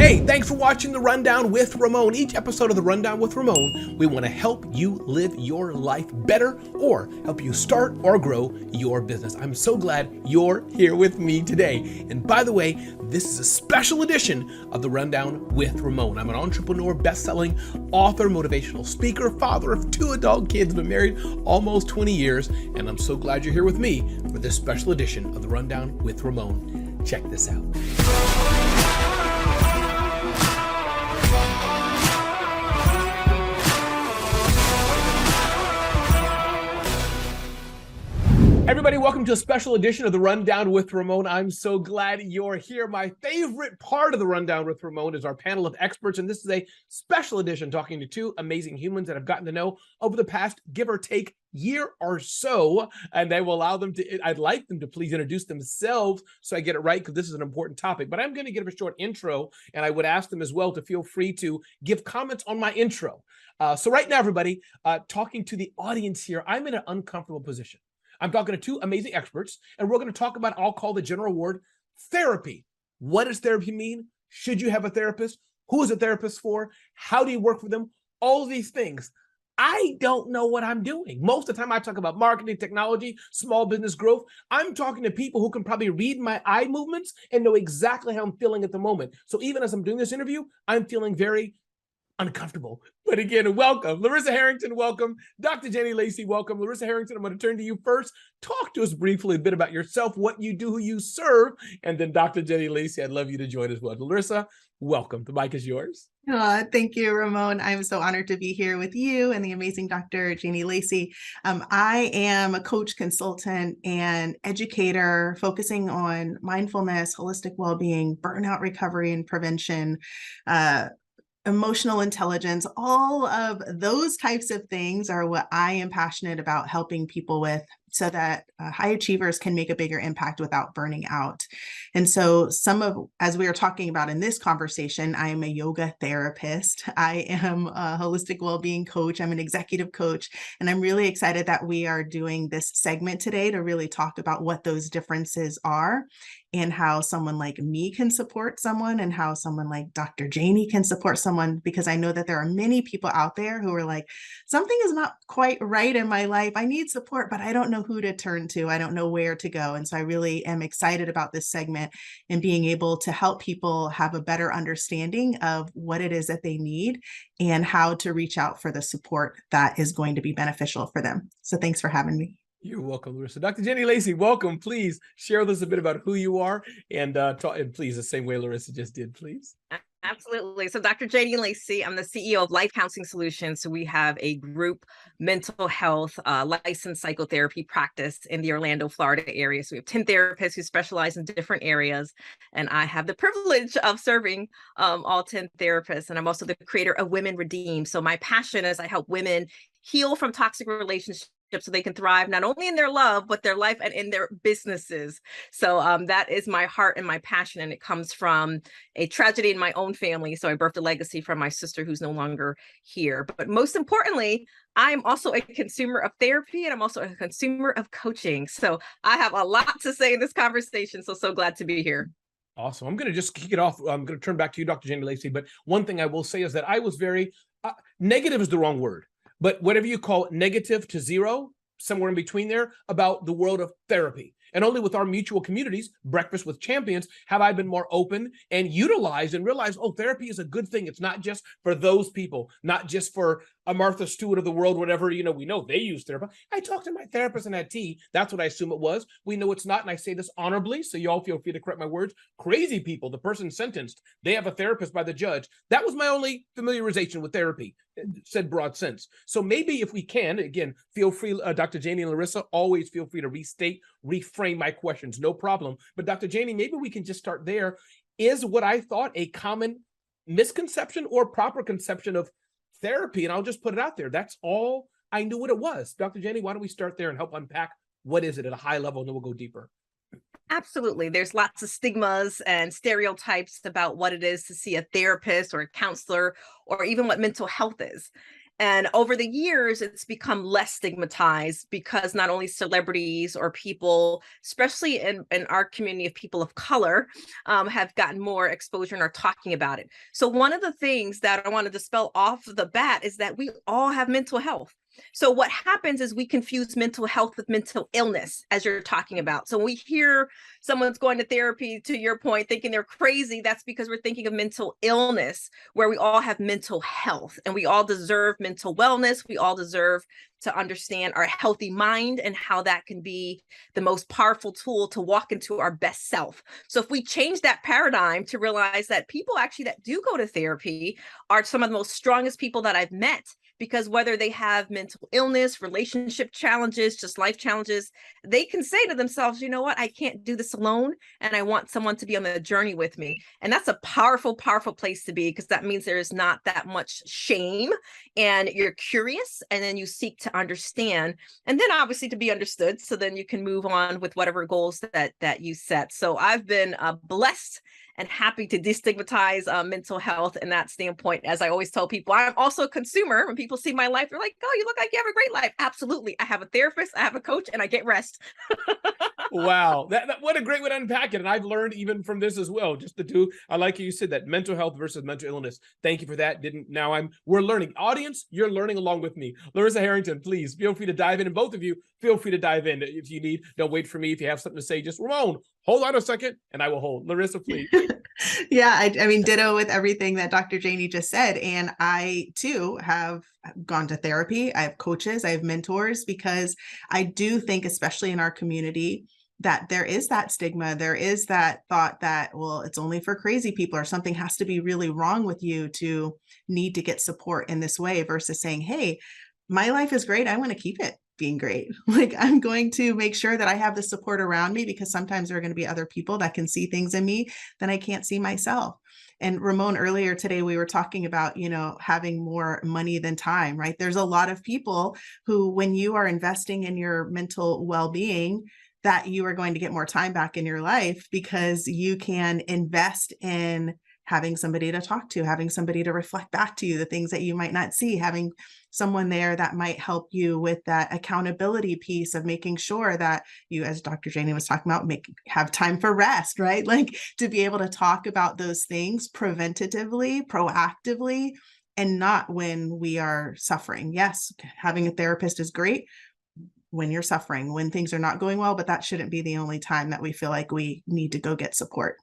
Hey, thanks for watching The Rundown with Ramon. Each episode of The Rundown with Ramon, we want to help you live your life better or help you start or grow your business. I'm so glad you're here with me today. And by the way, this is a special edition of The Rundown with Ramon. I'm an entrepreneur, best-selling author, motivational speaker, father of 2 adult kids, been married almost 20 years, and I'm so glad you're here with me for this special edition of The Rundown with Ramon. Check this out. Everybody, welcome to a special edition of The Rundown with Ramon. I'm so glad you're here. My favorite part of The Rundown with Ramon is our panel of experts, and this is a special edition talking to 2 amazing humans that I've gotten to know over the past, give or take, year or so, and I will allow them to, I'd like them to please introduce themselves so I get it right, because this is an important topic, but I'm going to give a short intro, and I would ask them as well to feel free to give comments on my intro. So right now, everybody, talking to the audience here, I'm in an uncomfortable position. I'm talking to 2 amazing experts, and we're going to talk about, I'll call the general word, therapy. What does therapy mean? Should you have a therapist? Who is a therapist for? How do you work with them? All of these things. I don't know what I'm doing. Most of the time I talk about marketing, technology, small business growth. I'm talking to people who can probably read my eye movements and know exactly how I'm feeling at the moment. So even as I'm doing this interview, I'm feeling very uncomfortable. But again, welcome. Larissa Harrington, welcome. Dr. Jenny Lacey, welcome. Larissa Harrington, I'm going to turn to you first. Talk to us briefly a bit about yourself, what you do, who you serve, and then Dr. Jenny Lacey, I'd love you to join as well. Larissa, welcome. The mic is yours. Thank you, Ramon. I'm so honored to be here with you and the amazing Dr. Jenny Lacey. I am a coach, consultant, and educator focusing on mindfulness, holistic well-being, burnout recovery and prevention, emotional intelligence. All of those types of things are what I am passionate about helping people with, so that high achievers can make a bigger impact without burning out. And so as we are talking about in this conversation, I am a yoga therapist. I am a holistic well-being coach. I'm an executive coach. And I'm really excited that we are doing this segment today to really talk about what those differences are and how someone like me can support someone and how someone like Dr. Janie can support someone, because I know that there are many people out there who are like, something is not quite right in my life. I need support, but I don't know who to turn to. I don't know where to go. And so I really am excited about this segment and being able to help people have a better understanding of what it is that they need and how to reach out for the support that is going to be beneficial for them. So thanks for having me. You're welcome, Larissa. Dr. Jenny Lacey, welcome. Please share with us a bit about who you are and please, the same way Larissa just did, please. Absolutely. So Dr. Jenny Lacey, I'm the CEO of Life Counseling Solutions. So we have a group mental health licensed psychotherapy practice in the Orlando, Florida area. So we have 10 therapists who specialize in different areas. And I have the privilege of serving all 10 therapists. And I'm also the creator of Women Redeemed. So my passion is I help women heal from toxic relationships so they can thrive not only in their love, but their life and in their businesses. So that is my heart and my passion. And it comes from a tragedy in my own family. So I birthed a legacy from my sister who's no longer here. But most importantly, I'm also a consumer of therapy and I'm also a consumer of coaching. So I have a lot to say in this conversation. So glad to be here. Awesome. I'm going to just kick it off. I'm going to turn back to you, Dr. Jenny Lacey. But one thing I will say is that I was very, negative is the wrong word, but whatever you call it, negative to zero, somewhere in between there, about the world of therapy. And only with our mutual communities, Breakfast with Champions, have I been more open and utilized and realized, oh, therapy is a good thing. It's not just for those people, not just for a Martha Stewart of the world, whatever, we know they use therapy. I talked to my therapist and had tea. That's what I assume it was. We know it's not, and I say this honorably, so you all feel free to correct my words. Crazy people, the person sentenced, they have a therapist by the judge. That was my only familiarization with therapy, said broad sense. So maybe if we can, again, feel free, Dr. Janie and Larissa, always feel free to restate, reframe my questions, no problem. But Dr. Janie, maybe we can just start there. Is what I thought a common misconception or proper conception of therapy? And I'll just put it out there. That's all I knew what it was. Dr. Jenny, why don't we start there and help unpack what is it at a high level, and then we'll go deeper. Absolutely. There's lots of stigmas and stereotypes about what it is to see a therapist or a counselor, or even what mental health is. And over the years, it's become less stigmatized because not only celebrities or people, especially in our community of people of color, have gotten more exposure and are talking about it. So one of the things that I want to dispel off the bat is that we all have mental health. So what happens is we confuse mental health with mental illness, as you're talking about. So when we hear someone's going to therapy, to your point, thinking they're crazy, that's because we're thinking of mental illness, where we all have mental health and we all deserve mental wellness. We all deserve to understand our healthy mind and how that can be the most powerful tool to walk into our best self. So if we change that paradigm to realize that people actually that do go to therapy are some of the most strongest people that I've met, because whether they have mental illness, relationship challenges, just life challenges, they can say to themselves, you know what, I can't do this alone, and I want someone to be on the journey with me. And that's a powerful, powerful place to be, because that means there is not that much shame, and you're curious, and then you seek to understand, and then obviously to be understood, so then you can move on with whatever goals that you set. So I've been blessed and happy to destigmatize mental health in that standpoint. As I always tell people, I'm also a consumer. When people see my life, they're like, oh, you look like you have a great life. Absolutely. I have a therapist, I have a coach, and I get rest. Wow. What a great way to unpack it. And I've learned even from this as well, just the two. I like you said that mental health versus mental illness. Thank you for that. We're learning. Audience, you're learning along with me. Larissa Harrington, please feel free to dive in. And both of you, feel free to dive in if you need. Don't wait for me. If you have something to say, just Ramon, hold on a second and I will hold. Larissa, please. Yeah, I mean, ditto with everything that Dr. Janie just said. And I too have gone to therapy. I have coaches, I have mentors, because I do think, especially in our community, that there is that stigma. There is that thought that, well, it's only for crazy people, or something has to be really wrong with you to need to get support in this way, versus saying, hey, my life is great. I want to keep it being great. Like, I'm going to make sure that I have the support around me, because sometimes there are going to be other people that can see things in me that I can't see myself. And Ramon, earlier today, we were talking about, having more money than time, right? There's a lot of people who, when you are investing in your mental well-being, that you are going to get more time back in your life, because you can invest in having somebody to talk to, having somebody to reflect back to you the things that you might not see, having someone there that might help you with that accountability piece of making sure that you, as Dr. Janie was talking about, have time for rest, right? Like, to be able to talk about those things preventatively, proactively, and not when we are suffering. Yes, having a therapist is great when you're suffering, when things are not going well, but that shouldn't be the only time that we feel like we need to go get support.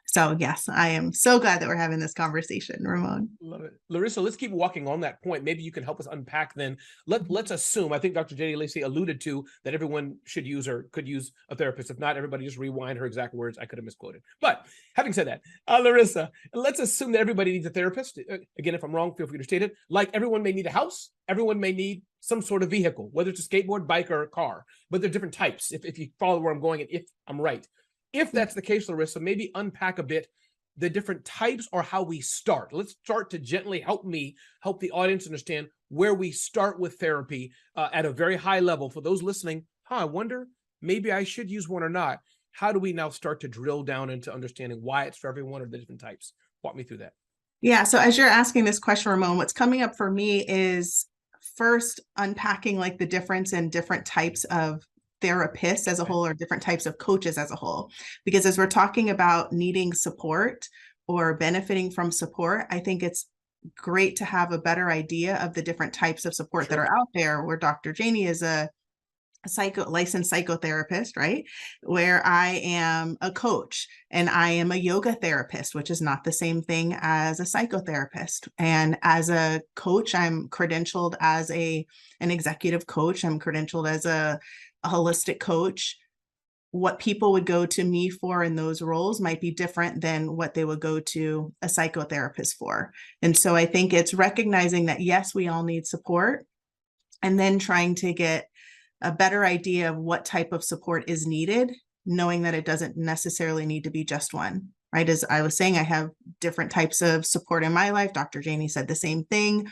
So yes, I am so glad that we're having this conversation, Ramon. Love it. Larissa, let's keep walking on that point. Maybe you can help us unpack then. Let's assume, I think Dr. Janie Lacey alluded to that everyone should use or could use a therapist. If not, everybody just rewind her exact words. I could have misquoted. But having said that, Larissa, let's assume that everybody needs a therapist. Again, if I'm wrong, feel free to state it. Like, everyone may need a house. Everyone may need some sort of vehicle, whether it's a skateboard, bike, or a car. But there are different types, if you follow where I'm going and if I'm right. If that's the case, Larissa, maybe unpack a bit the different types or how we start. Let's start to gently help the audience understand where we start with therapy at a very high level. For those listening, I wonder, maybe I should use one or not. How do we now start to drill down into understanding why it's for everyone or the different types? Walk me through that. Yeah, so as you're asking this question, Ramon, what's coming up for me is first unpacking like the difference in different types of therapists as a whole, or different types of coaches as a whole. Because as we're talking about needing support or benefiting from support, I think it's great to have a better idea of the different types of support that are out there, where Dr. Janie is a licensed psychotherapist, right? Where I am a coach, and I am a yoga therapist, which is not the same thing as a psychotherapist. And as a coach, I'm credentialed as an executive coach. I'm credentialed as a holistic coach. What people would go to me for in those roles might be different than what they would go to a psychotherapist for. And so I think it's recognizing that, yes, we all need support, and then trying to get a better idea of what type of support is needed, knowing that it doesn't necessarily need to be just one, right? As I was saying, I have different types of support in my life. Dr. Janie said the same thing.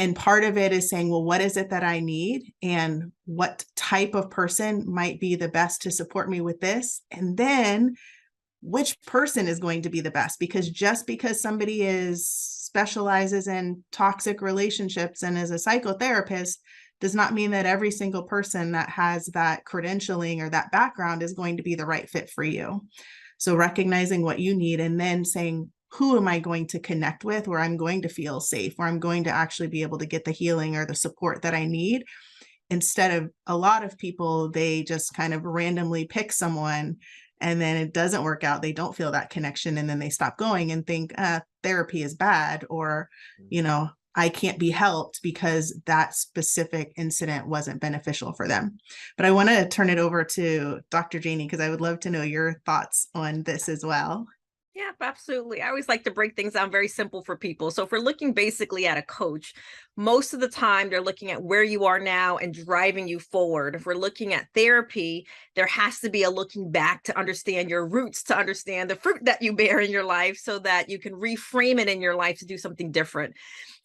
And part of it is saying, well, what is it that I need, and what type of person might be the best to support me with this? And then which person is going to be the best, because just because somebody specializes in toxic relationships and is a psychotherapist does not mean that every single person that has that credentialing or that background is going to be the right fit for you. So recognizing what you need and then saying, who am I going to connect with where I'm going to feel safe, where I'm going to actually be able to get the healing or the support that I need, instead of a lot of people, they just kind of randomly pick someone and then it doesn't work out. They don't feel that connection. And then they stop going and think therapy is bad, or, I can't be helped because that specific incident wasn't beneficial for them. But I want to turn it over to Dr. Janie, because I would love to know your thoughts on this as well. Yeah, absolutely. I always like to break things down very simple for people. So if we're looking basically at a coach, most of the time they're looking at where you are now and driving you forward. If we're looking at therapy, there has to be a looking back to understand your roots, to understand the fruit that you bear in your life so that you can reframe it in your life to do something different.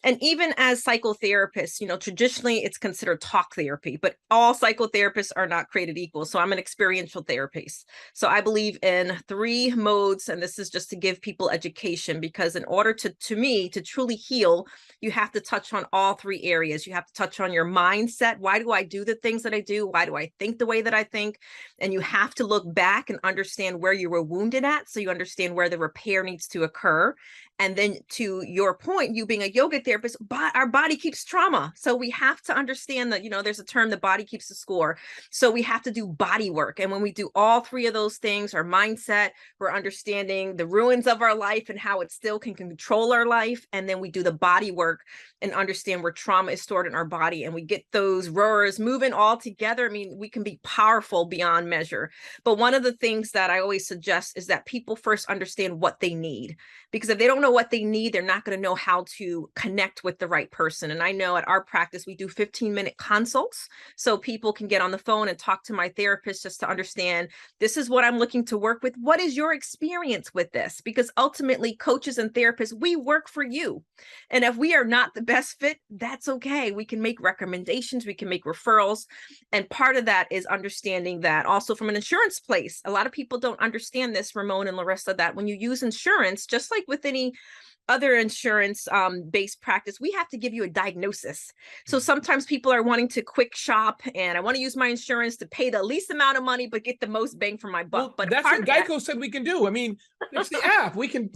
And even as psychotherapists, traditionally it's considered talk therapy, but all psychotherapists are not created equal. So I'm an experiential therapist. So I believe in 3 modes, and this is just to give people education, because in order to me, to truly heal, you have to touch on all 3 areas. You have to touch on your mindset. Why do I do the things that I do? Why do I think the way that I think? And you have to look back and understand where you were wounded at, so you understand where the repair needs to occur. And then to your point, you being a yoga therapist, our body keeps trauma. So we have to understand that, there's a term, the body keeps the score. So we have to do body work. And when we do all 3 of those things, our mindset, we're understanding the ruins of our life and how it still can control our life. And then we do the body work and understand where trauma is stored in our body. And we get those roars moving all together. I mean, we can be powerful beyond measure. But one of the things that I always suggest is that people first understand what they need. Because if they don't know what they need, they're not going to know how to connect with the right person. And I know at our practice, we do 15-minute consults. So people can get on the phone and talk to my therapist just to understand, this is what I'm looking to work with. What is your experience with this? Because ultimately, coaches and therapists, we work for you. And if we are not the best fit, that's okay. We can make recommendations. We can make referrals. And part of that is understanding that also from an insurance place. A lot of people don't understand this, Ramon and Larissa, that when you use insurance, just like with any other insurance based practice, we have to give you a diagnosis. So sometimes people are wanting to quick shop, and I want to use my insurance to pay the least amount of money, but get the most bang for my buck. Well, but that's what Geico said we can do. I mean, it's the app. We can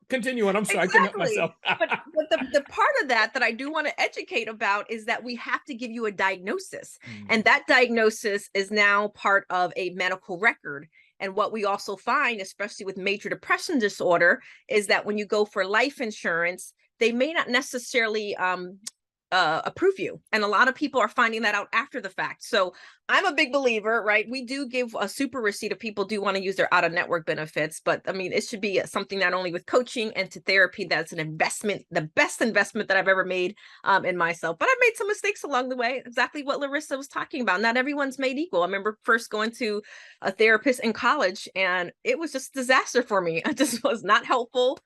continue on. I'm sorry, exactly. I can myself. but the part of that I do want to educate about is that we have to give you a diagnosis. And that diagnosis is now part of a medical record. And what we also find, especially with major depression disorder, is that when you go for life insurance, they may not necessarily approve you. And a lot of people are finding that out after the fact. So I'm a big believer, right? We do give a super receipt if people do want to use their out-of-network benefits. But I mean, it should be something not only with coaching and to therapy, that's an investment, the best investment that I've ever made in myself. But I've made some mistakes along the way, exactly what Larissa was talking about. Not everyone's made equal. I remember first going to a therapist in college, and it was just a disaster for me. It just was not helpful.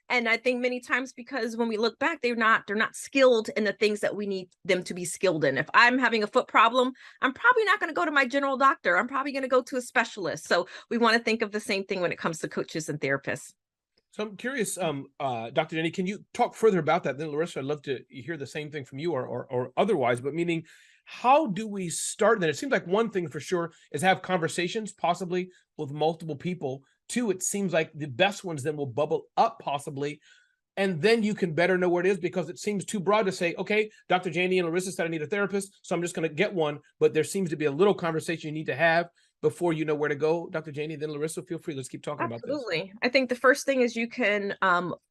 And I think many times, because when we look back, they're not skilled in the things that we need them to be skilled in. If I'm having a foot problem, I'm probably not going to go to my general doctor. I'm probably going to go to a specialist. So we want to think of the same thing when it comes to coaches and therapists. So I'm curious, Dr. Jenny, can you talk further about that? Then Larissa, I'd love to hear the same thing from you or otherwise, but meaning, how do we start that? It seems like one thing for sure is have conversations, possibly with multiple people. 2, it seems like the best ones then will bubble up possibly, and then you can better know where it is, because it seems too broad to say, okay, Dr. Janie and Larissa said I need a therapist, so I'm just going to get one. But there seems to be a little conversation you need to have before you know where to go. Dr. Janie, then Larissa, feel free. Let's keep talking about this. Absolutely. I think the first thing is you can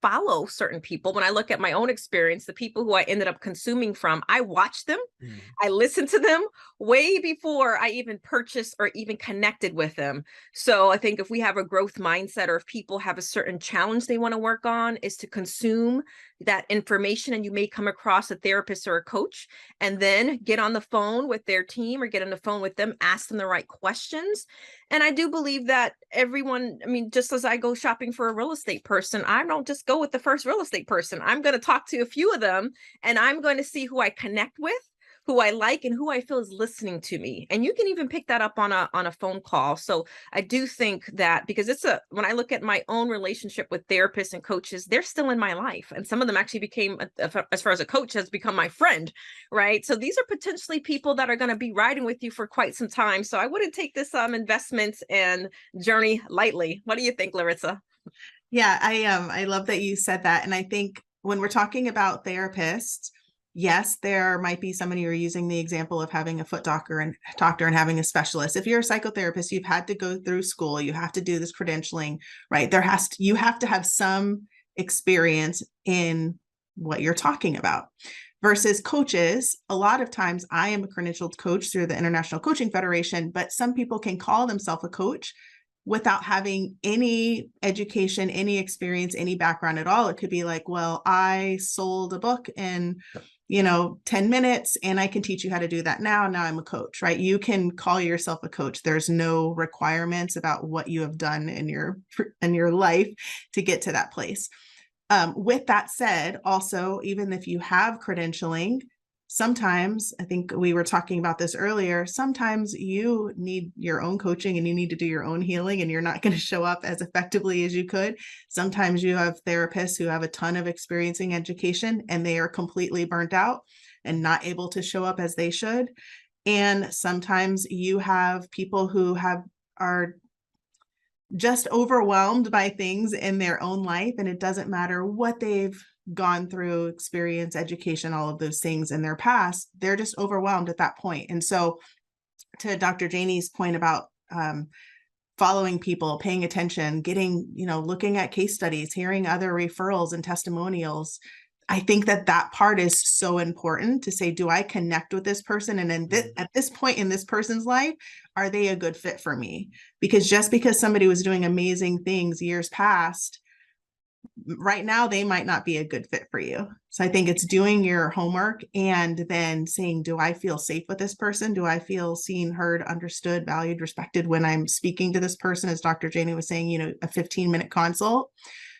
follow certain people. When I look at my own experience, the people who I ended up consuming from, I watched them. I listened to them way before I even purchased or even connected with them. So I think if we have a growth mindset, or if people have a certain challenge they want to work on, is to consume that information. And you may come across a therapist or a coach, and then get on the phone with their team or get on the phone with them, ask them the right questions. And I do believe that everyone, I mean, just as I go shopping for a real estate person, I don't just go with the first real estate person. I'm going to talk to a few of them, and I'm going to see who I connect with, who I like and who I feel is listening to me. And you can even pick that up on a phone call. So I do think that, because when I look at my own relationship with therapists and coaches, they're still in my life. And some of them actually became, as far as a coach, has become my friend, right? So these are potentially people that are going to be riding with you for quite some time. So I wouldn't take this investment and journey lightly. What do you think, Larissa? Yeah, I love that you said that. And I think when we're talking about therapists, yes, there might be somebody you're using the example of having a foot doctor and having a specialist. If you're a psychotherapist, you've had to go through school, you have to do this credentialing, right? You have to have some experience in what you're talking about. Versus coaches, a lot of times I am a credentialed coach through the International Coaching Federation, but some people can call themselves a coach without having any education, any experience, any background at all. It could be like, well, I sold a book in, 10 minutes and I can teach you how to do that now. Now I'm a coach, right? You can call yourself a coach. There's no requirements about what you have done in your life to get to that place. With that said, also, even if you have credentialing, sometimes, I think we were talking about this earlier, sometimes you need your own coaching and you need to do your own healing, and you're not going to show up as effectively as you could. Sometimes you have therapists who have a ton of experience in education and they are completely burnt out and not able to show up as they should. And sometimes you have people who are just overwhelmed by things in their own life, and it doesn't matter what they've gone through, experience, education, all of those things in their past, they're just overwhelmed at that point. And so to Dr. Janie's point about following people, paying attention, looking at case studies, hearing other referrals and testimonials, I think that part is so important to say, do I connect with this person? And then at this point in this person's life, are they a good fit for me? Because just because somebody was doing amazing things years past, right now, they might not be a good fit for you. So I think it's doing your homework and then saying, do I feel safe with this person? Do I feel seen, heard, understood, valued, respected when I'm speaking to this person? As Dr. Janie was saying, a 15-minute consult.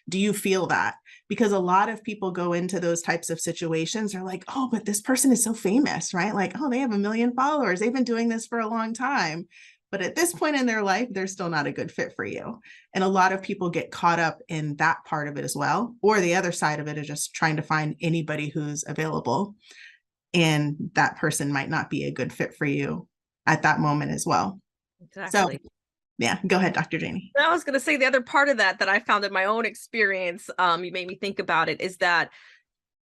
Do you feel that? Because a lot of people go into those types of situations, are like, oh, but this person is so famous, right? Like, oh, they have 1 million followers. They've been doing this for a long time. But at this point in their life, they're still not a good fit for you. And a lot of people get caught up in that part of it as well. Or the other side of it is just trying to find anybody who's available. And that person might not be a good fit for you at that moment as well. Exactly. So yeah, go ahead, Dr. Janie. I was going to say the other part of that I found in my own experience, you made me think about it, is that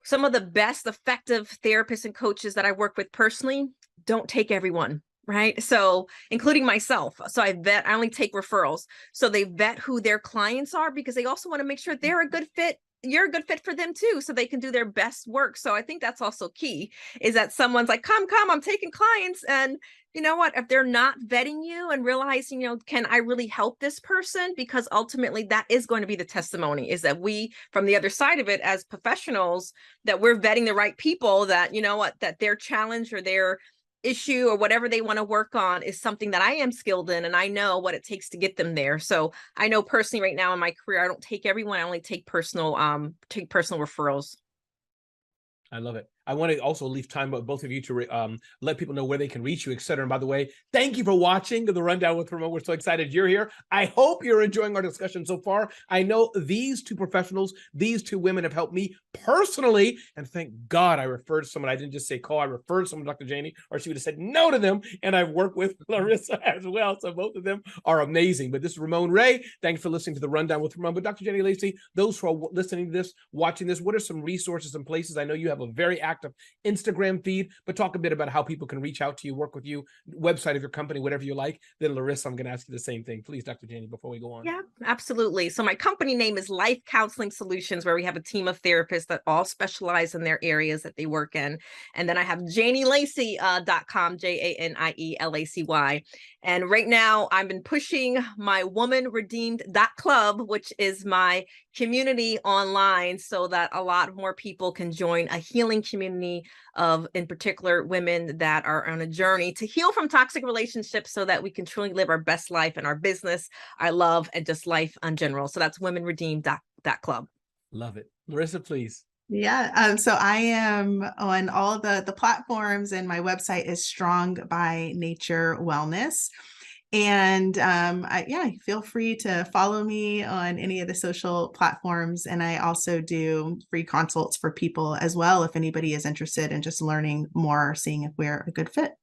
some of the best effective therapists and coaches that I work with personally don't take everyone. Right. So including myself. So I only take referrals. So they vet who their clients are, because they also want to make sure they're a good fit. You're a good fit for them too, so they can do their best work. So I think that's also key, is that someone's like, come, I'm taking clients. And you know what, if they're not vetting you and realizing, can I really help this person? Because ultimately that is going to be the testimony, is that we, from the other side of it as professionals, that we're vetting the right people, that, that their challenge or their issue or whatever they want to work on is something that I am skilled in, and I know what it takes to get them there. So I know personally right now in my career, I don't take everyone. I only take personal referrals. I love it. I want to also leave time with both of you to let people know where they can reach you, et cetera. And by the way, thank you for watching the Rundown with Ramon. We're so excited you're here. I hope you're enjoying our discussion so far. I know these two professionals, these two women have helped me personally. And thank God I referred to someone. I didn't just say call. I referred someone, Dr. Janie, or she would have said no to them. And I've worked with Larissa as well. So both of them are amazing. But this is Ramon Ray. Thanks for listening to the Rundown with Ramon. But Dr. Janie Lacey, those who are listening to this, watching this, what are some resources and places? I know you have a very active Instagram feed, but talk a bit about how people can reach out to you, work with you, website of your company, whatever you like. Then Larissa, I'm going to ask you the same thing. Please, Dr. Janie, before we go on. Yeah, absolutely. So my company name is Life Counseling Solutions, where we have a team of therapists that all specialize in their areas that they work in. And then I have JanieLacy.com, JANIELACY. And right now I've been pushing my WomanRedeemed.club, which is my community online, so that a lot more people can join a healing community of, in particular, women that are on a journey to heal from toxic relationships, so that we can truly live our best life in our business, our love, and just life in general. So that's WomanRedeemed.club. Love it. Larissa, please. Yeah. So I am on all the platforms, and my website is Strong by Nature Wellness. And feel free to follow me on any of the social platforms. And I also do free consults for people as well, if anybody is interested in just learning more, seeing if we're a good fit.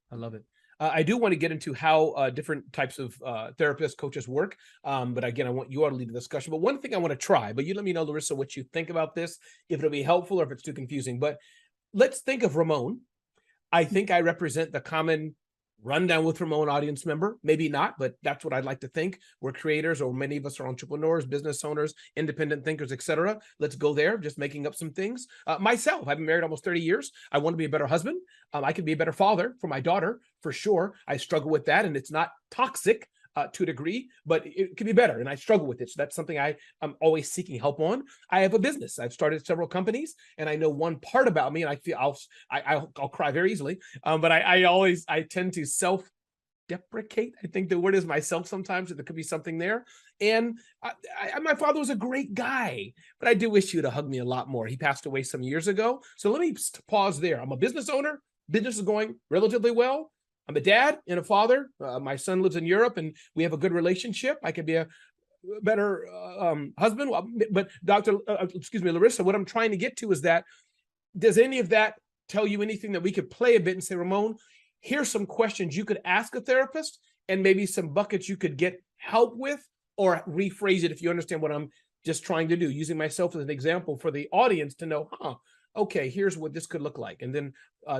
I love it. I do want to get into how different types of therapists, coaches work. But again, I want you all to lead the discussion. But one thing I want to try, but you let me know, Larissa, what you think about this, if it'll be helpful or if it's too confusing. But let's think of Ramon. I think I represent the common Rundown with Ramon audience member. Maybe not, but that's what I'd like to think. We're creators, or many of us are entrepreneurs, business owners, independent thinkers, etc. Let's go there, just making up some things. Myself, I've been married almost 30 years. I want to be a better husband. I can be a better father for my daughter, for sure. I struggle with that, and it's not toxic to a degree, but it can be better, and I struggle with it. So that's something I'm always seeking help on. I have a business. I've started several companies, and I know one part about me, and I feel I'll cry very easily. But I tend to self-deprecate. I think the word is myself sometimes, and there could be something there. And my father was a great guy, but I do wish he would have hugged me a lot more. He passed away some years ago. So let me pause there. I'm a business owner. Business is going relatively well. I'm a dad and a father. My son lives in Europe, and we have a good relationship. I could be a better husband. But Larissa, what I'm trying to get to is that, does any of that tell you anything that we could play a bit and say, Ramon, here's some questions you could ask a therapist, and maybe some buckets you could get help with, or rephrase it if you understand what I'm just trying to do, using myself as an example for the audience to know, okay, here's what this could look like. And then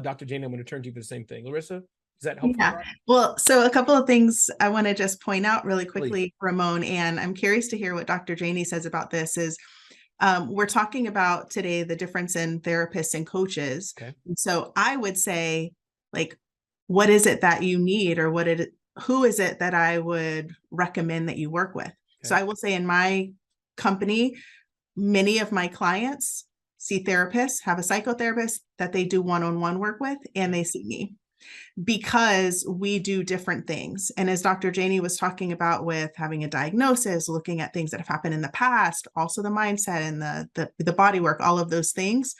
Dr. Janie, I'm going to turn to you for the same thing. Larissa? Is that helpful? Yeah. Well, so a couple of things I want to just point out really quickly, please, Ramon, and I'm curious to hear what Dr. Janie says about this. Is we're talking about today the difference in therapists and coaches. Okay. And so I would say, like, what is it that you need, or who is it that I would recommend that you work with? Okay. So I will say, in my company, many of my clients see therapists, have a psychotherapist that they do one-on-one work with, and they see me, because we do different things. And as Dr. Janie was talking about with having a diagnosis, looking at things that have happened in the past, also the mindset and the body work, all of those things,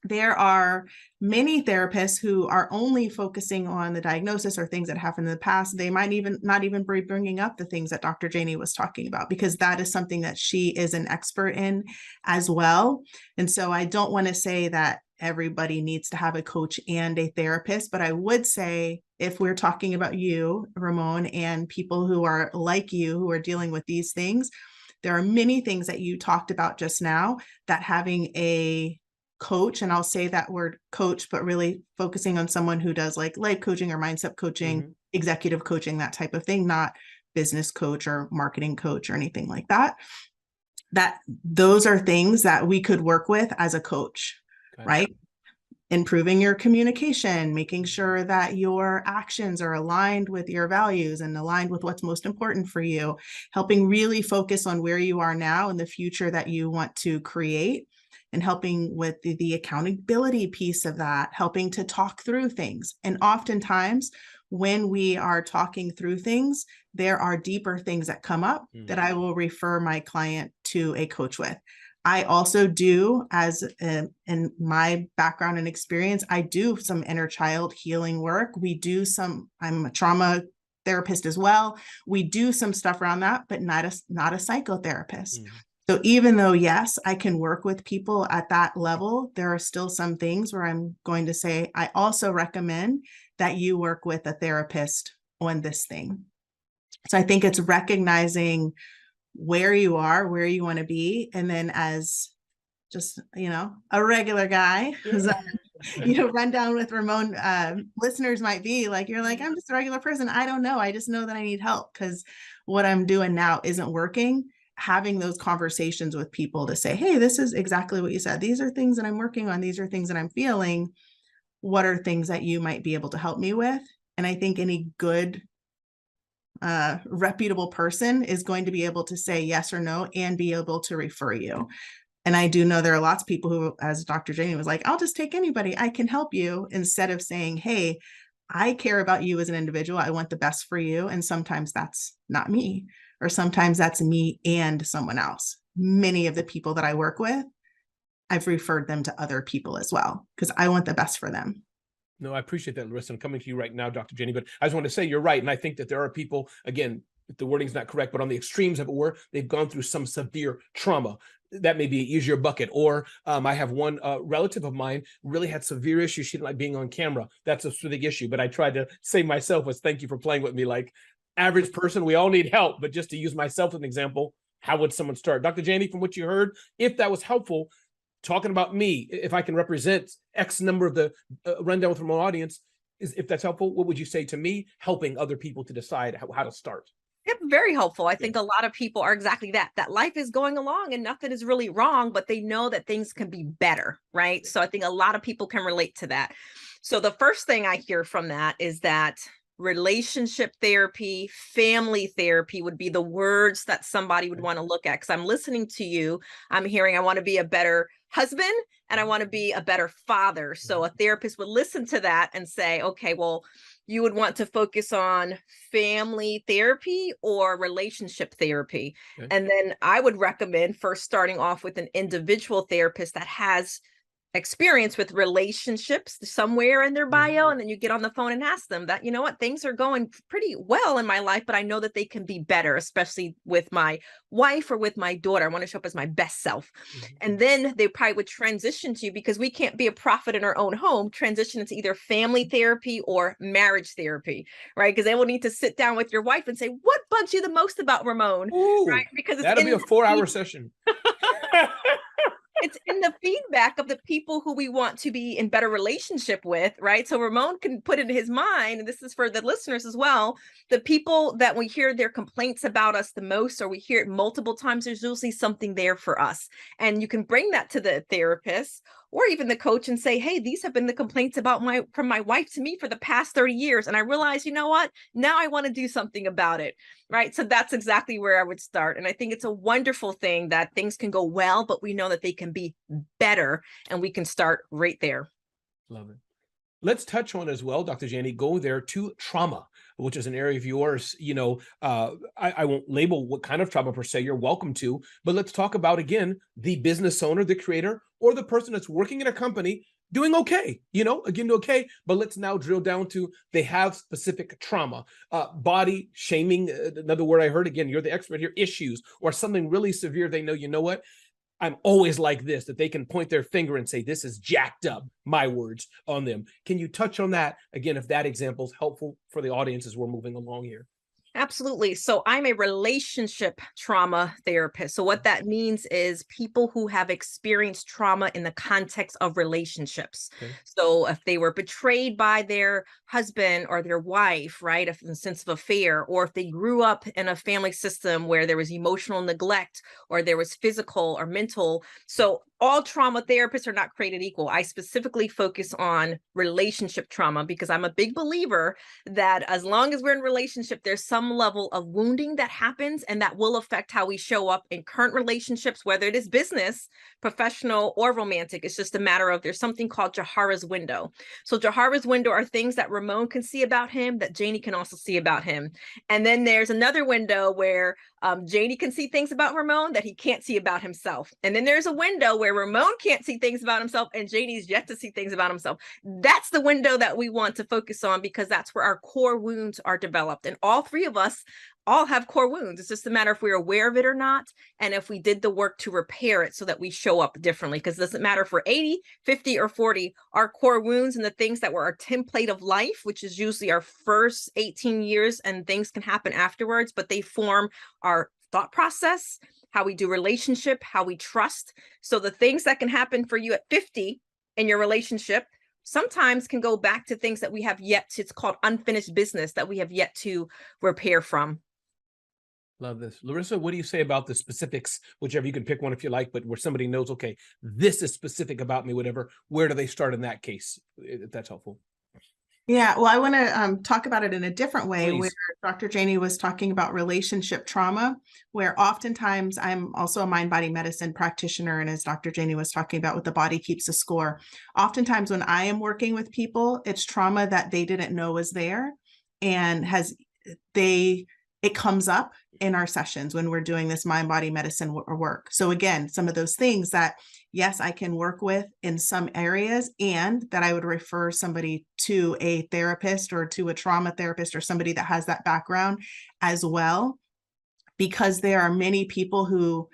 there are many therapists who are only focusing on the diagnosis or things that happened in the past. They might not even be bringing up the things that Dr. Janie was talking about, because that is something that she is an expert in as well. And so I don't want to say that everybody needs to have a coach and a therapist, but I would say, if we're talking about you, Ramon, and people who are like you, who are dealing with these things, there are many things that you talked about just now that having a coach, and I'll say that word coach, but really focusing on someone who does like life coaching or mindset coaching, executive coaching, that type of thing, not business coach or marketing coach or anything like that, that those are things that we could work with as a coach. Okay. Right? Improving your communication, making sure that your actions are aligned with your values and aligned with what's most important for you, helping really focus on where you are now and the future that you want to create, and helping with the accountability piece of that, helping to talk through things. And oftentimes when we are talking through things, there are deeper things that come up that I will refer my client to a coach with. I also do, as in my background and experience, I do some inner child healing work. I'm a trauma therapist as well. We do some stuff around that, but not a psychotherapist. So even though, yes, I can work with people at that level, there are still some things where I'm going to say, I also recommend that you work with a therapist on this thing. So I think it's recognizing where you are, where you want to be. And then as just, a regular guy, Rundown with Ramon listeners might be like, you're like, I'm just a regular person. I don't know. I just know that I need help because what I'm doing now isn't working. Having those conversations with people to say, hey, this is exactly what you said. These are things that I'm working on. These are things that I'm feeling. What are things that you might be able to help me with? And I think any good reputable person is going to be able to say yes or no and be able to refer you. And I do know there are lots of people who, as Dr. Janie was like, I'll just take anybody, I can help you, instead of saying, hey, I care about you as an individual. I want the best for you. And sometimes that's not me, or sometimes that's me and someone else. Many of the people that I work with, I've referred them to other people as well, because I want the best for them. No, I appreciate that, Larissa. I'm coming to you right now, Dr. Janie, but I just want to say you're right. And I think that there are people, again, if the wording's not correct, but on the extremes of it where they've gone through some severe trauma. That may be easier bucket. Or I have one relative of mine really had severe issues. She didn't like being on camera. That's a big issue. But I tried to say myself was thank you for playing with me. Like average person, we all need help. But just to use myself as an example, how would someone start? Dr. Janie, from what you heard, if that was helpful, talking about me, if I can represent X number of the Rundown with Ramon audience, if that's helpful, what would you say to me, helping other people to decide how to start? Yep, very helpful. I think a lot of people are exactly that life is going along and nothing is really wrong, but they know that things can be better, right? So I think a lot of people can relate to that. So the first thing I hear from that is that relationship therapy, family therapy would be the words that somebody would want to look at. Because I'm listening to you, I'm hearing I want to be a better husband and I want to be a better father. So a therapist would listen to that and say, okay, well, you would want to focus on family therapy or relationship therapy. Okay. And then I would recommend first starting off with an individual therapist that has experience with relationships somewhere in their bio, and then you get on the phone and ask them that, you know what, things are going pretty well in my life, but I know that they can be better, especially with my wife or with my daughter. I want to show up as my best self. And then they probably would transition to you, because we can't be a prophet in our own home, transition into either family therapy or marriage therapy, right? Because they will need to sit down with your wife and say, what bugs you the most about Ramon? Ooh, right? Because it's that'll be a 4-hour session. It's in the feedback of the people who we want to be in better relationship with, right? So Ramon can put in his mind, and this is for the listeners as well, the people that we hear their complaints about us the most, or we hear it multiple times, there's usually something there for us. And you can bring that to the therapist or even the coach and say, hey, these have been the complaints from my wife to me for the past 30 years. And I realize, you know what, now I want to do something about it, right? So that's exactly where I would start. And I think it's a wonderful thing that things can go well, but we know that they can be better, and we can start right there. Love it. Let's touch on as well, Dr. Janie, go there to trauma, which is an area of yours. You know, I won't label what kind of trauma per se, you're welcome to, but let's talk about, again, the business owner, the creator, or the person that's working in a company doing okay, you know, again, okay, but let's now drill down to they have specific trauma, body shaming, another word I heard, again, you're the expert here, issues, or something really severe. They know, you know what, I'm always like this, that they can point their finger and say, this is jacked up, my words on them. Can you touch on that again, if that example is helpful for the audience as we're moving along here? Absolutely. So I'm a relationship trauma therapist. So what that means is people who have experienced trauma in the context of relationships. Okay. So if they were betrayed by their husband or their wife, right, if in the sense of affair, or if they grew up in a family system where there was emotional neglect or there was physical or mental. So all trauma therapists are not created equal. I specifically focus on relationship trauma because I'm a big believer that as long as we're in relationship, there's some level of wounding that happens, and that will affect how we show up in current relationships, whether it is business, professional, or romantic. It's just a matter of, there's something called Johari's window. So Johari's window are things that Ramon can see about him that Janie can also see about him. And then there's another window where Janie can see things about Ramon that he can't see about himself. And then there's a window where Ramon can't see things about himself and Janie's yet to see things about himself. That's the window that we want to focus on, because that's where our core wounds are developed. And all three of us all have core wounds. It's just a matter if we're aware of it or not, and if we did the work to repair it so that we show up differently. Because it doesn't matter if we're 80, 50, or 40, our core wounds and the things that were our template of life, which is usually our first 18 years, and things can happen afterwards, but they form our thought process, how we do relationship, how we trust. So the things that can happen for you at 50 in your relationship sometimes can go back to things that we have yet to, it's called unfinished business, that we have yet to repair from. Love this. Larissa, what do you say about the specifics, whichever, you can pick one if you like, but where somebody knows, okay, this is specific about me, whatever, where do they start in that case, if that's helpful? Yeah, well, I want to talk about it in a different way, Please. where Dr. Janie was talking about relationship trauma, where oftentimes I'm also a mind-body medicine practitioner. And as Dr. Janie was talking about with the body keeps a score, oftentimes when I am working with people, it's trauma that they didn't know was there, and they it comes up in our sessions when we're doing this mind body medicine work. So again, some of those things that, yes, I can work with in some areas, and that I would refer somebody to a therapist or to a trauma therapist or somebody that has that background as well, because there are many people who,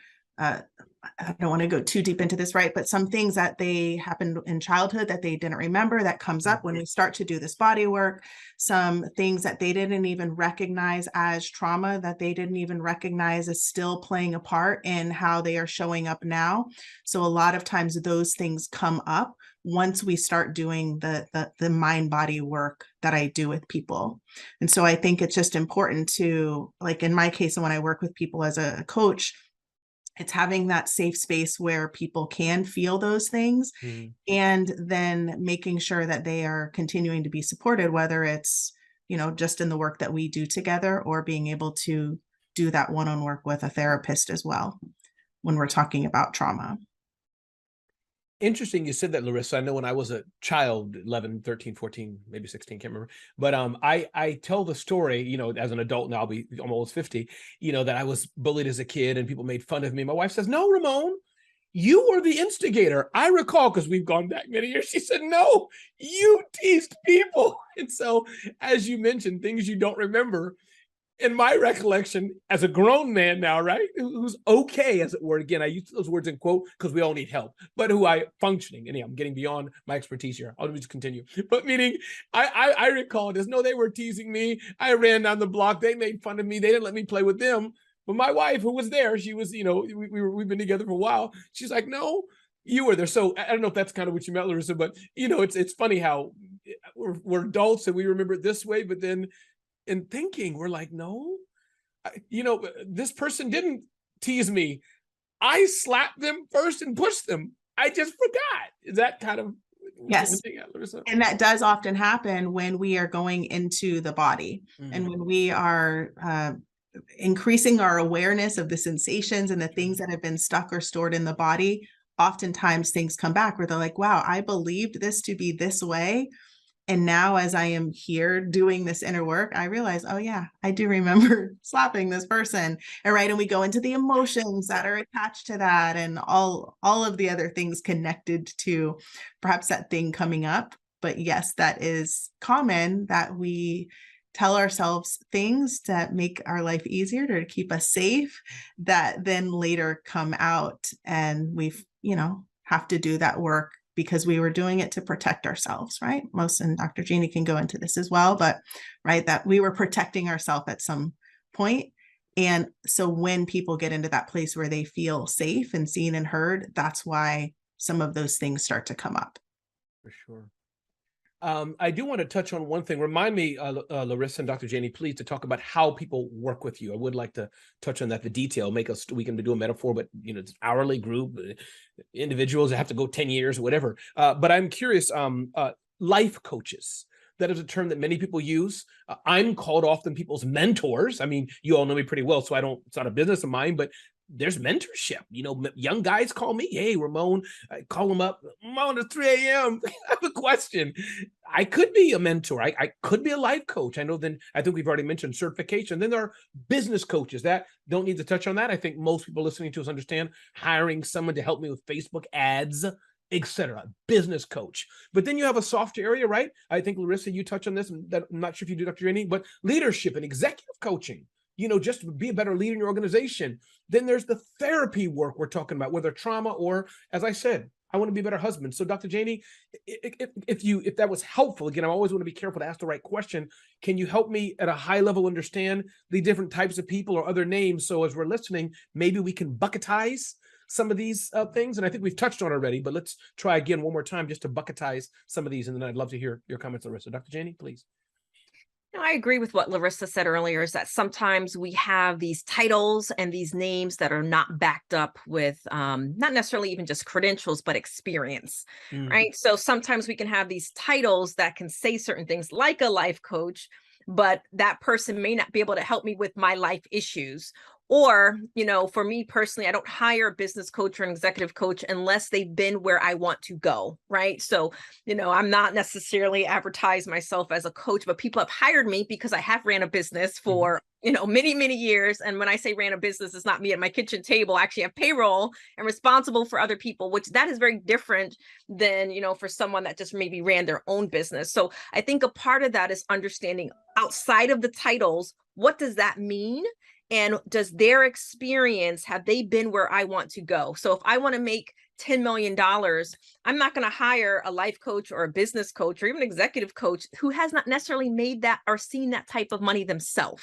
I don't want to go too deep into this, right? But some things that they happened in childhood that they didn't remember, that comes up when we start to do this body work. Some things that they didn't even recognize as trauma, that they didn't even recognize as still playing a part in how they are showing up now. So a lot of times those things come up once we start doing the mind body work that I do with people. And so I think it's just important to, like in my case, and when I work with people as a coach, it's having that safe space where people can feel those things, and then making sure that they are continuing to be supported, whether it's, just in the work that we do together, or being able to do that one-on-one work with a therapist as well when we're talking about trauma. Interesting you said that, Larissa. I know when I was a child, 11, 13, 14, maybe 16, can't remember. But I tell the story, as an adult now, I'm almost 50, that I was bullied as a kid and people made fun of me. My wife says, "No, Ramon, you were the instigator." I recall, because we've gone back many years. She said, "No, you teased people." And so, as you mentioned, things you don't remember, in my recollection, as a grown man now, right, who's okay, as it were, again, I use those words in quote because we all need help, but who I functioning, and I'm getting beyond my expertise here. I'll just continue. But meaning, I recall this. No, they were teasing me. I ran down the block. They made fun of me. They didn't let me play with them. But my wife, who was there, she was, we've been together for a while. She's like, "No, you were there." So I don't know if that's kind of what you meant, Larissa, but it's funny how we're adults and we remember it this way, but then in thinking, we're like, no, this person didn't tease me. I slapped them first and pushed them. I just forgot. Is that kind of Yes. And that does often happen when we are going into the body, and when we are increasing our awareness of the sensations and the things that have been stuck or stored in the body. Oftentimes things come back where they're like, wow, I believed this to be this way. And now as I am here doing this inner work, I realize, oh yeah, I do remember slapping this person. And right. And we go into the emotions that are attached to that, and all of the other things connected to perhaps that thing coming up. But yes, that is common, that we tell ourselves things that make our life easier, to keep us safe, that then later come out, and we've, have to do that work because we were doing it to protect ourselves, right? And Dr. Jeannie can go into this as well, but right, that we were protecting ourselves at some point. And so when people get into that place where they feel safe and seen and heard, that's why some of those things start to come up. For sure. I do want to touch on one thing. Remind me, Larissa and Dr. Jeannie, please, to talk about how people work with you. I would like to touch on that, the detail, we can do a metaphor, but it's hourly group, individuals that have to go 10 years, whatever. But I'm curious, life coaches, that is a term that many people use. I'm called often people's mentors. I mean, you all know me pretty well, so it's not a business of mine, but there's mentorship. Young guys call me, "Hey, Ramon," I call them up, "Ramon, it's 3 a.m. I have a question." I could be a mentor. I could be a life coach. I think we've already mentioned certification. Then there are business coaches that don't need to touch on that. I think most people listening to us understand hiring someone to help me with Facebook ads, etc. Business coach. But then you have a softer area, right? I think, Larissa, you touch on this, and I'm not sure if you do, Dr. Jeannie, but leadership and executive coaching. Just to be a better leader in your organization. Then there's the therapy work we're talking about, whether trauma or, as I said, I want to be a better husband. So Dr. Jeannie, if that was helpful, again, I always want to be careful to ask the right question. Can you help me at a high level understand the different types of people or other names? So as we're listening, maybe we can bucketize some of these things. And I think we've touched on already, but let's try again one more time just to bucketize some of these. And then I'd love to hear your comments, Larissa. Dr. Jeannie, please. I agree with what Larissa said earlier, is that sometimes we have these titles and these names that are not backed up with not necessarily even just credentials, but experience, right? So sometimes we can have these titles that can say certain things like a life coach, but that person may not be able to help me with my life issues, Or, for me personally, I don't hire a business coach or an executive coach unless they've been where I want to go, right? So, I'm not necessarily advertise myself as a coach, but people have hired me because I have ran a business for, many, many years. And when I say ran a business, it's not me at my kitchen table. I actually have payroll and responsible for other people, which that is very different than, for someone that just maybe ran their own business. So I think a part of that is understanding outside of the titles, what does that mean? And does their experience, have they been where I want to go? So if I want to make $10 million, I'm not going to hire a life coach or a business coach or even executive coach who has not necessarily made that or seen that type of money themselves,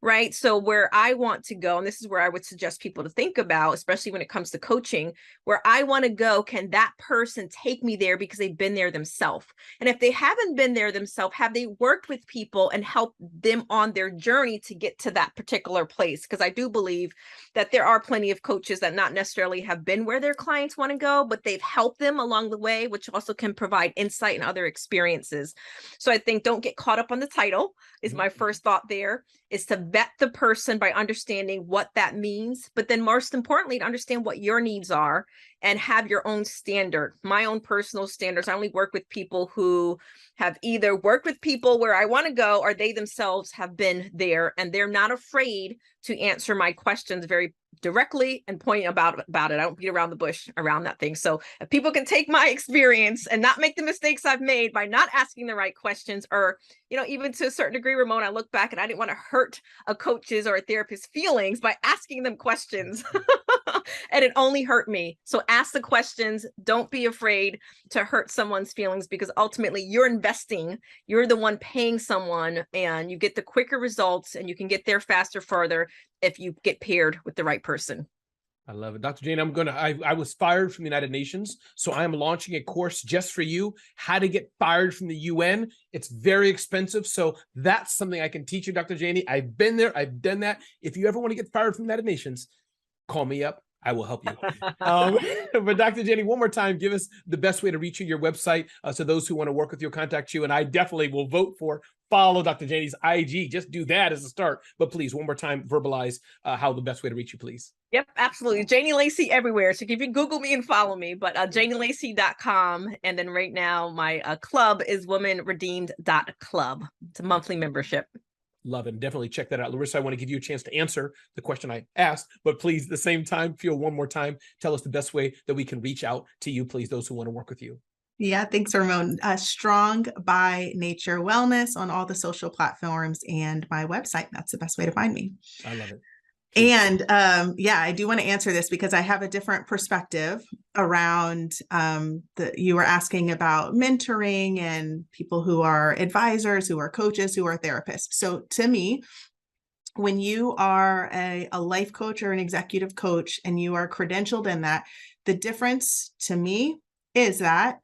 right? So where I want to go, and this is where I would suggest people to think about, especially when it comes to coaching, where I want to go, can that person take me there because they've been there themselves? And if they haven't been there themselves, have they worked with people and helped them on their journey to get to that particular place? Because I do believe that there are plenty of coaches that not necessarily have been where their clients want to go, but they've helped them along the way, which also can provide insight and other experiences. So I think don't get caught up on the title is my first thought there, is to vet the person by understanding what that means, but then most importantly, to understand what your needs are and have your own standard. My own personal standards. I only work with people who have either worked with people where I want to go, or they themselves have been there and they're not afraid to answer my questions very directly and point about it. I don't beat around the bush around that thing. So if people can take my experience and not make the mistakes I've made by not asking the right questions, or, even to a certain degree, Ramon, I look back and I didn't want to hurt a coach's or a therapist's feelings by asking them questions and it only hurt me. So ask the questions. Don't be afraid to hurt someone's feelings, because ultimately you're investing, you're the one paying someone, and you get the quicker results and you can get there faster, further if you get paired with the right person. I love it. Dr. Jane, I was fired from the United Nations, so I'm launching a course just for you, how to get fired from the UN. It's very expensive, so that's something I can teach you, Dr. Janie. I've been there, I've done that. If you ever want to get fired from the United Nations, call me up. I will help you. But Dr. Janie, one more time, give us the best way to reach you, your website, so those who want to work with you, contact you. And I definitely will vote for follow Dr. Janie's IG. Just do that as a start. But please, one more time, verbalize how the best way to reach you, please. Yep, absolutely. Janie Lacey everywhere. So if you Google me and follow me, but janielacey.com. And then right now, my club is womenredeemed.club. It's a monthly membership. Love it. Definitely check that out. Larissa, I want to give you a chance to answer the question I asked, but please, at the same time, feel one more time, tell us the best way that we can reach out to you, please, those who want to work with you. Yeah, thanks, Ramon. Strong by Nature Wellness on all the social platforms and my website. That's the best way to find me. I love it. And I do want to answer this because I have a different perspective around you were asking about mentoring and people who are advisors, who are coaches, who are therapists. So to me, when you are a life coach or an executive coach and you are credentialed in that, the difference to me is that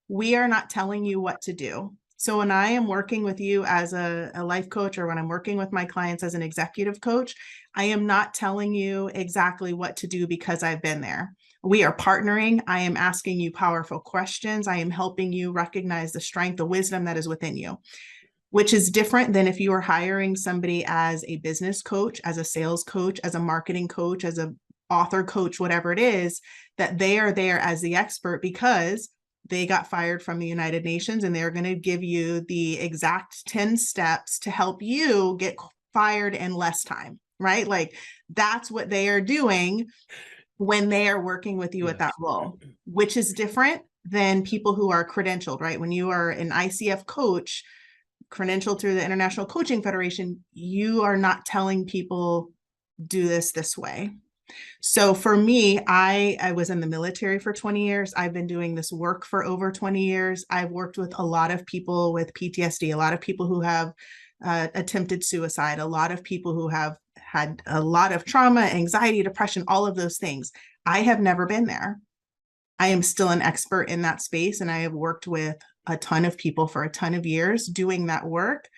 we are not telling you what to do. So when I am working with you as a life coach, or when I'm working with my clients as an executive coach, I am not telling you exactly what to do because I've been there. We are partnering. I am asking you powerful questions. I am helping you recognize the strength, the wisdom that is within you, which is different than if you are hiring somebody as a business coach, as a sales coach, as a marketing coach, as an author coach, whatever it is, that they are there as the expert because they got fired from the United Nations and they're going to give you the exact 10 steps to help you get fired in less time, right? Like that's what they are doing when they are working with you at that role, which is different than people who are credentialed, right? When you are an ICF coach, credentialed through the International Coaching Federation, you are not telling people do this way. So for me, I was in the military for 20 years. I've been doing this work for over 20 years. I've worked with a lot of people with PTSD, a lot of people who have attempted suicide, a lot of people who have had a lot of trauma, anxiety, depression, all of those things. I have never been there. I am still an expert in that space, and I have worked with a ton of people for a ton of years doing that work,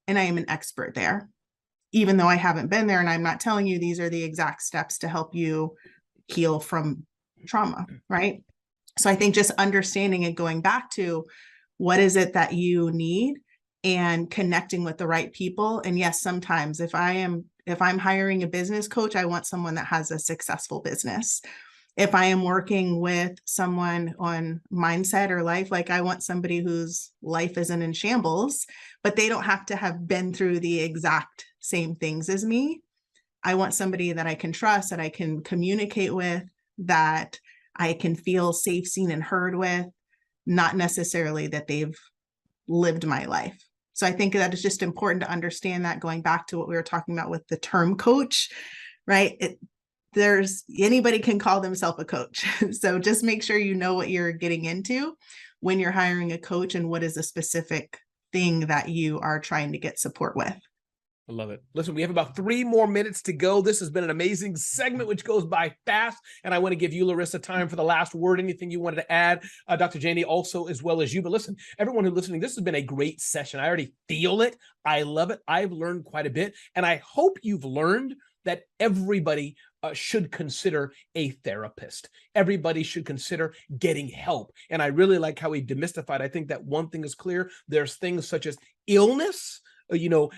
and I am an expert there. Even though I haven't been there, and I'm not telling you these are the exact steps to help you heal from trauma, right? So I think just understanding and going back to what is it that you need and connecting with the right people. And yes, sometimes if I am If I'm hiring a business coach, I want someone that has a successful business. If I am working with someone on mindset or life, like I want somebody whose life isn't in shambles, but they don't have to have been through the exact same things as me. I want somebody that I can trust, that I can communicate with, that I can feel safe, seen, and heard with, not necessarily that they've lived my life. So I think that it's just important to understand that, going back to what we were talking about with the term coach, right? Anybody can call themselves a coach. So just make sure you know what you're getting into when you're hiring a coach and what is a specific thing that you are trying to get support with. I love it. Listen, we have about 3 more minutes to go. This has been an amazing segment, which goes by fast. And I want to give you, Larissa, time for the last word. Anything you wanted to add, Dr. Janie, also, as well as you. But listen, everyone who's listening, this has been a great session. I already feel it. I love it. I've learned quite a bit. And I hope you've learned that everybody should consider a therapist. Everybody should consider getting help. And I really like how he demystified. I think that one thing is clear. There's things such as illness,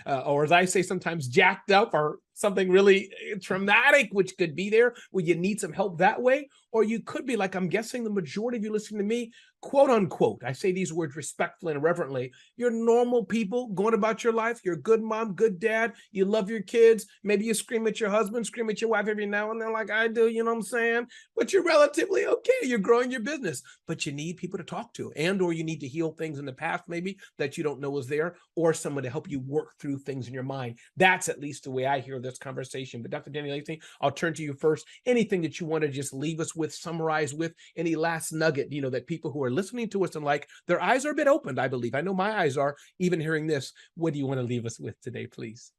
or as I say sometimes, jacked up, or something really traumatic, which could be there where you need some help that way. Or you could be like, I'm guessing the majority of you listening to me, quote unquote, I say these words respectfully and reverently, you're normal people going about your life. You're a good mom, good dad. You love your kids. Maybe you scream at your husband, scream at your wife every now and then, like I do, you know what I'm saying? But you're relatively okay. You're growing your business, but you need people to talk to, and or you need to heal things in the past maybe that you don't know is there, or someone to help you work through things in your mind. That's at least the way I hear this conversation. But Dr. Janie Lacey, I'll turn to you first. Anything that you want to just leave us with, summarize with, any last nugget, that people who are listening to us and like their eyes are a bit opened, I believe. I know my eyes are, even hearing this. What do you want to leave us with today, please?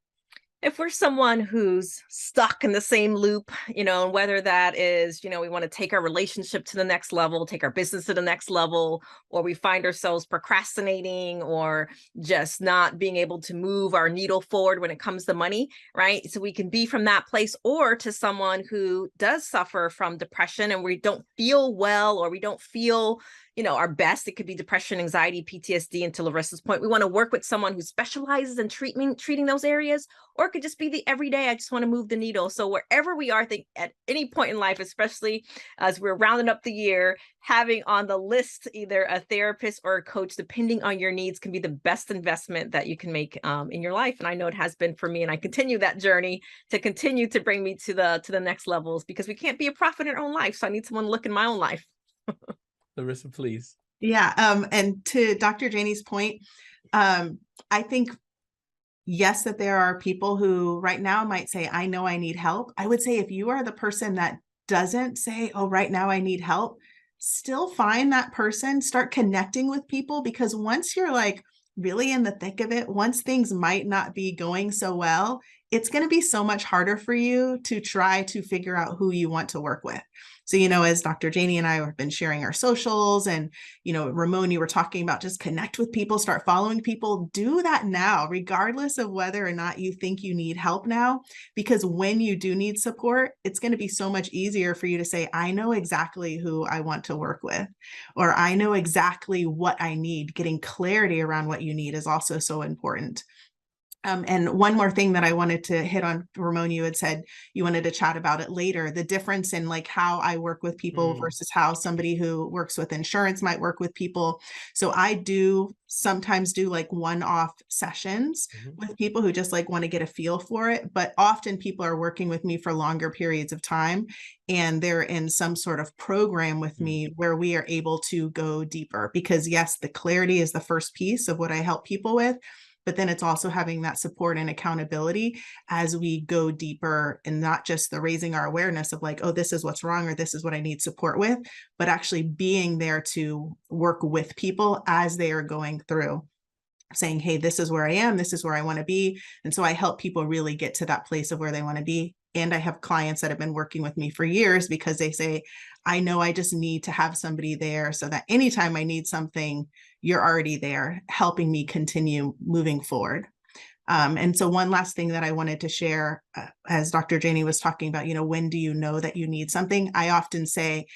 If we're someone who's stuck in the same loop, and whether that is, we want to take our relationship to the next level, take our business to the next level, or we find ourselves procrastinating or just not being able to move our needle forward when it comes to money, right? So we can be from that place, or to someone who does suffer from depression and we don't feel well, or we don't feel our best. It could be depression, anxiety, PTSD. And to Larissa's point, we want to work with someone who specializes in treating those areas, or it could just be the everyday, I just want to move the needle. So wherever we are, at any point in life, especially as we're rounding up the year, having on the list either a therapist or a coach, depending on your needs, can be the best investment that you can make in your life. And I know it has been for me, and I continue that journey to continue to bring me to the next levels, because we can't be a prophet in our own life. So I need someone to look in my own life. Larissa, please. Yeah. And to Dr. Janie's point, I think, yes, that there are people who right now might say, I know I need help. I would say if you are the person that doesn't say, oh, right now I need help, still find that person, start connecting with people, because once you're like really in the thick of it, once things might not be going so well, it's going to be so much harder for you to try to figure out who you want to work with. So, as Dr. Janie and I have been sharing our socials, and, Ramon, you were talking about just connect with people, start following people, do that now, regardless of whether or not you think you need help now, because when you do need support, it's going to be so much easier for you to say, I know exactly who I want to work with, or I know exactly what I need. Getting clarity around what you need is also so important. And one more thing that I wanted to hit on, Ramon, you had said you wanted to chat about it later, the difference in like how I work with people versus how somebody who works with insurance might work with people. So I do sometimes do like one-off sessions with people who just like want to get a feel for it. But often people are working with me for longer periods of time, and they're in some sort of program with me where we are able to go deeper, because yes, the clarity is the first piece of what I help people with. But then it's also having that support and accountability as we go deeper, and not just the raising our awareness of like, oh, this is what's wrong, or this is what I need support with, but actually being there to work with people as they are going through, saying, hey, this is where I am, this is where I want to be. And so I help people really get to that place of where they want to be. And I have clients that have been working with me for years because they say, I know I just need to have somebody there so that anytime I need something, you're already there helping me continue moving forward. And so one last thing that I wanted to share, as Dr. Janie was talking about, when do you know that you need something? I often say,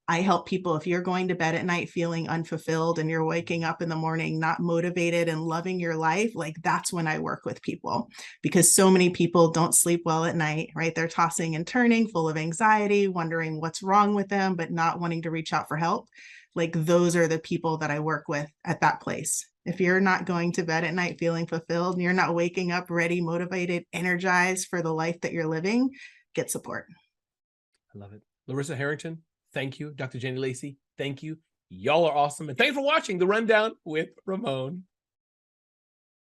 I help people, if you're going to bed at night feeling unfulfilled and you're waking up in the morning not motivated and loving your life, like that's when I work with people, because so many people don't sleep well at night, right? They're tossing and turning, full of anxiety, wondering what's wrong with them, but not wanting to reach out for help. Like those are the people that I work with at that place. If you're not going to bed at night feeling fulfilled and you're not waking up ready, motivated, energized for the life that you're living, get support. I love it. Larissa Harrington, thank you. Dr. Janie Lacey, thank you. Y'all are awesome. And thanks for watching The Rundown with Ramon.